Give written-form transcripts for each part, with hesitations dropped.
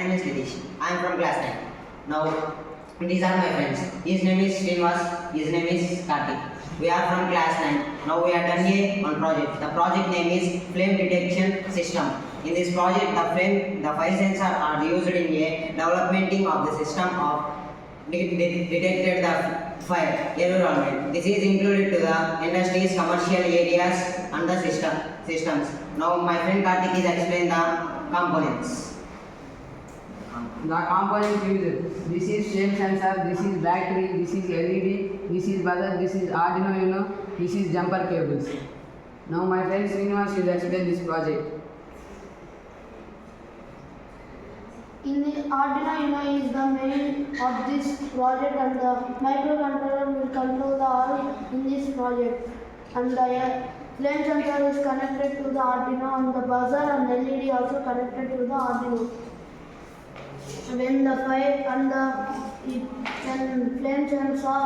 name is Nitish. I am from class 9. Now, these are my friends. His name is Srinivas. His name is Karthik. We are from class 9. Now we are done a one project. The project name is Flame Detection System. In this project, the fire sensors are used in a developing of the system of detected the fire environment. This is included to the industries, commercial areas and the systems. Now my friend Karthik is explain the components. The components used. This is flame sensor, this is battery, this is LED, this is buzzer, this is Arduino Uno, this is jumper cables. Now my friend Srinivas will explain this project. In the Arduino Uno is the main of this project, and the microcontroller will control the all in this project. And the flame sensor is connected to the Arduino, and the buzzer and LED also connected to the Arduino. When the flame sensor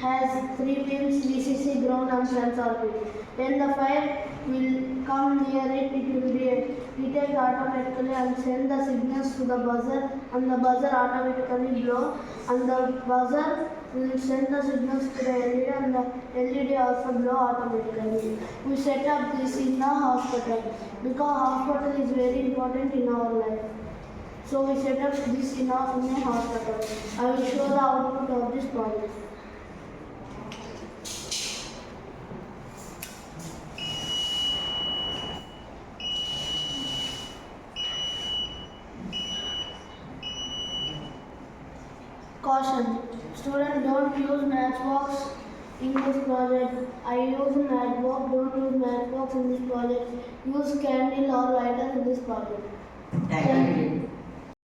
has 3 pins, VCC, ground and sensor pin. When the fire will come near it, it will detect automatically and send the signals to the buzzer, and the buzzer automatically blow, and the buzzer will send the signals to the LED, and the LED also blow automatically. We set up this in the hospital because hospital is very important in our life. So we set up this in a hospital. I will show the output of this project. Caution: students, don't use matchbox in this project. I use matchbox. Don't use matchbox in this project. Use candle or lighter in this project. Thank you.